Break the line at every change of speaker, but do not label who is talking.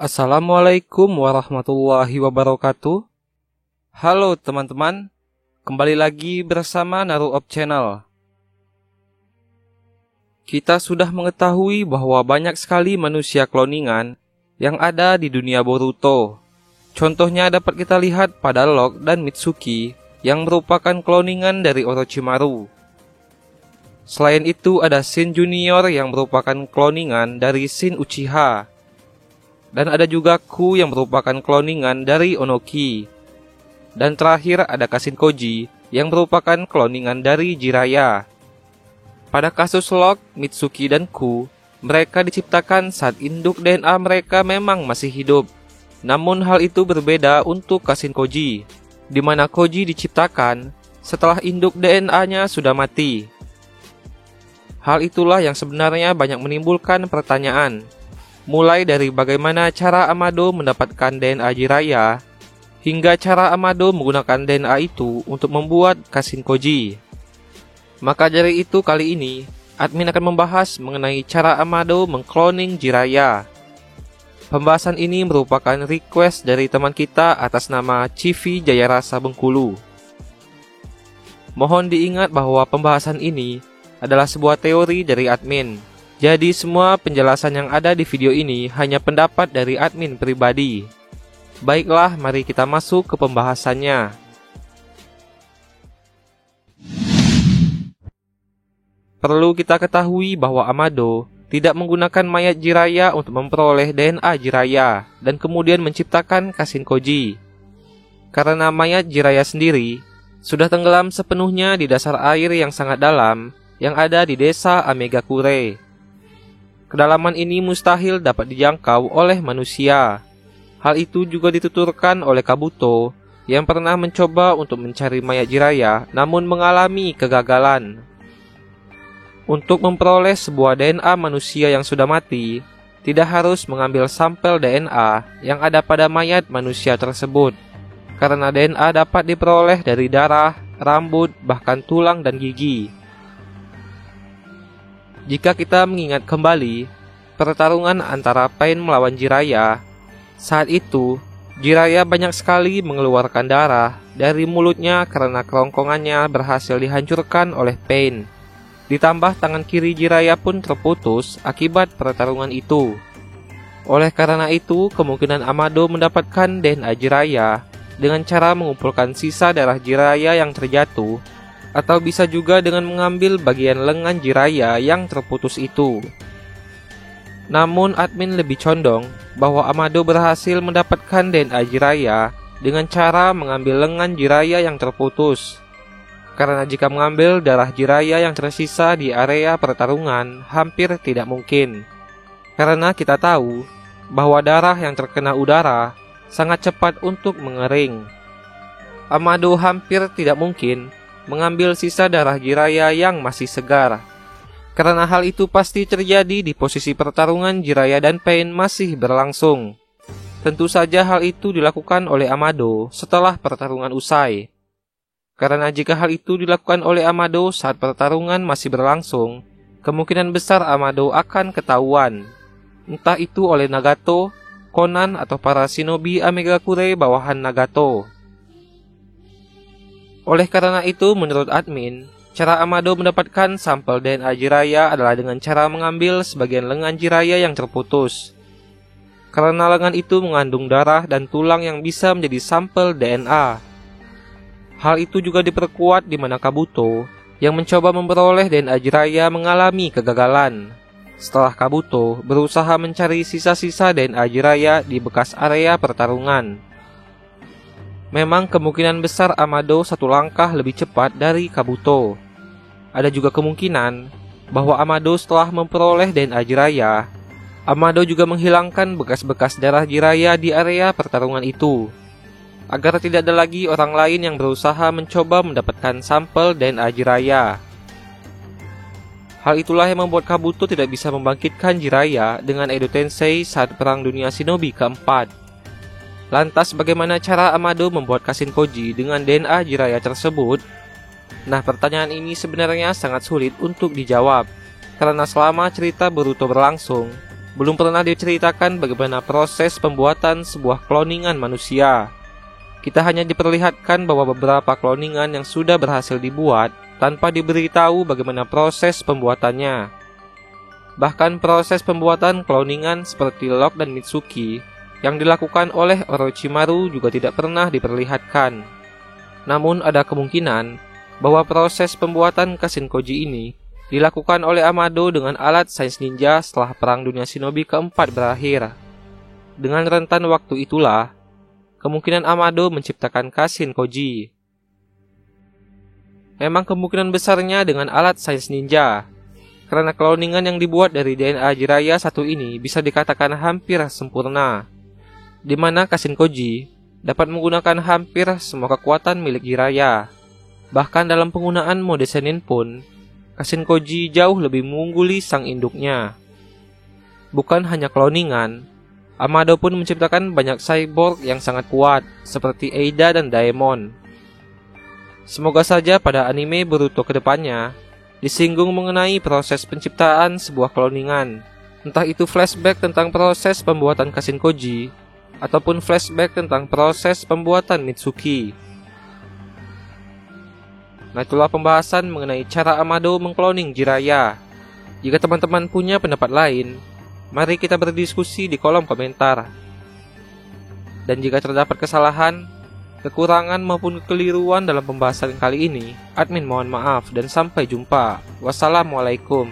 Assalamualaikum warahmatullahi wabarakatuh. Halo teman-teman, kembali lagi bersama Naruop Channel. Kita sudah mengetahui bahwa banyak sekali manusia kloningan yang ada di dunia Boruto. Contohnya dapat kita lihat pada Log dan Mitsuki yang merupakan kloningan dari Orochimaru. Selain itu ada Shin Junior yang merupakan kloningan dari Shin Uchiha. Dan ada juga Ku yang merupakan kloningan dari Onoki. Dan terakhir ada Kashin Koji yang merupakan kloningan dari Jiraiya. Pada kasus Log, Mitsuki, dan Ku, mereka diciptakan saat induk DNA mereka memang masih hidup. Namun hal itu berbeda untuk Kashin Koji, di mana Koji diciptakan setelah induk DNA-nya sudah mati. Hal itulah yang sebenarnya banyak menimbulkan pertanyaan. Mulai dari bagaimana cara Amado mendapatkan DNA Jiraiya, hingga cara Amado menggunakan DNA itu untuk membuat Kashin Koji. Maka dari itu kali ini, admin akan membahas mengenai cara Amado mengkloning Jiraiya. Pembahasan ini merupakan request dari teman kita atas nama Civi Jayarasa Bengkulu. Mohon diingat bahwa pembahasan ini adalah sebuah teori dari admin. Jadi semua penjelasan yang ada di video ini hanya pendapat dari admin pribadi. Baiklah, mari kita masuk ke pembahasannya. Perlu kita ketahui bahwa Amado tidak menggunakan mayat Jiraiya untuk memperoleh DNA Jiraiya dan kemudian menciptakan Kashin Koji. Karena mayat Jiraiya sendiri sudah tenggelam sepenuhnya di dasar air yang sangat dalam yang ada di desa Amegakure. Kedalaman ini mustahil dapat dijangkau oleh manusia. Hal itu juga dituturkan oleh Kabuto yang pernah mencoba untuk mencari mayat Jiraiya namun mengalami kegagalan. Untuk memperoleh sebuah DNA manusia yang sudah mati, tidak harus mengambil sampel DNA yang ada pada mayat manusia tersebut. Karena DNA dapat diperoleh dari darah, rambut, bahkan tulang dan gigi. Jika kita mengingat kembali pertarungan antara Pain melawan Jiraiya, saat itu Jiraiya banyak sekali mengeluarkan darah dari mulutnya karena kerongkongannya berhasil dihancurkan oleh Pain. Ditambah tangan kiri Jiraiya pun terputus akibat pertarungan itu. Oleh karena itu, kemungkinan Amado mendapatkan DNA Jiraiya dengan cara mengumpulkan sisa darah Jiraiya yang terjatuh, atau bisa juga dengan mengambil bagian lengan Jiraiya yang terputus itu. Namun admin lebih condong bahwa Amado berhasil mendapatkan DNA Jiraiya dengan cara mengambil lengan Jiraiya yang terputus. Karena jika mengambil darah Jiraiya yang tersisa di area pertarungan hampir tidak mungkin. Karena kita tahu bahwa darah yang terkena udara sangat cepat untuk mengering. Amado hampir tidak mungkin mengambil sisa darah Jiraiya yang masih segar. Karena hal itu pasti terjadi di posisi pertarungan Jiraiya dan Pain masih berlangsung. Tentu saja hal itu dilakukan oleh Amado setelah pertarungan usai. Karena jika hal itu dilakukan oleh Amado saat pertarungan masih berlangsung, kemungkinan besar Amado akan ketahuan. Entah itu oleh Nagato, Konan, atau para shinobi Amegakure bawahan Nagato. Oleh karena itu, menurut admin, cara Amado mendapatkan sampel DNA Jiraiya adalah dengan cara mengambil sebagian lengan Jiraiya yang terputus. Karena lengan itu mengandung darah dan tulang yang bisa menjadi sampel DNA. Hal itu juga diperkuat di mana Kabuto yang mencoba memperoleh DNA Jiraiya mengalami kegagalan. Setelah Kabuto berusaha mencari sisa-sisa DNA Jiraiya di bekas area pertarungan. Memang kemungkinan besar Amado satu langkah lebih cepat dari Kabuto. Ada juga kemungkinan bahwa Amado setelah memperoleh DNA Jiraiya, Amado juga menghilangkan bekas-bekas darah Jiraiya di area pertarungan itu, agar tidak ada lagi orang lain yang berusaha mencoba mendapatkan sampel DNA Jiraiya. Hal itulah yang membuat Kabuto tidak bisa membangkitkan Jiraiya dengan Edo Tensei saat Perang Dunia Shinobi keempat. Lantas bagaimana cara Amado membuat Kashin Koji dengan DNA Jiraiya tersebut? Nah, pertanyaan ini sebenarnya sangat sulit untuk dijawab. Karena selama cerita Boruto berlangsung, Belum pernah diceritakan bagaimana proses pembuatan sebuah kloningan manusia. Kita hanya diperlihatkan bahwa beberapa kloningan yang sudah berhasil dibuat tanpa diberitahu bagaimana proses pembuatannya. Bahkan proses pembuatan kloningan seperti Locke dan Mitsuki yang dilakukan oleh Orochimaru juga tidak pernah diperlihatkan. Namun ada kemungkinan bahwa proses pembuatan Kashinkoji ini dilakukan oleh Amado dengan alat sains ninja setelah Perang Dunia Shinobi keempat berakhir. Dengan rentan waktu itulah, kemungkinan Amado menciptakan Kashinkoji. Memang kemungkinan besarnya dengan alat sains ninja, karena kloningan yang dibuat dari DNA Jiraiya satu ini bisa dikatakan hampir sempurna, di mana Kashinkoji dapat menggunakan hampir semua kekuatan milik Jiraiya. Bahkan dalam penggunaan mode Senin pun, Kashinkoji jauh lebih mengungguli sang induknya. Bukan hanya kloningan, Amado pun menciptakan banyak cyborg yang sangat kuat, seperti Eida dan Daemon. Semoga saja pada anime Boruto kedepannya disinggung mengenai proses penciptaan sebuah kloningan, entah itu flashback tentang proses pembuatan Kashinkoji, ataupun flashback tentang proses pembuatan Mitsuki. Nah, itulah pembahasan mengenai cara Amado mengkloning Jiraiya. Jika teman-teman punya pendapat lain, mari kita berdiskusi di kolom komentar. Dan jika terdapat kesalahan, kekurangan maupun kekeliruan dalam pembahasan kali ini, admin mohon maaf dan sampai jumpa. Wassalamualaikum.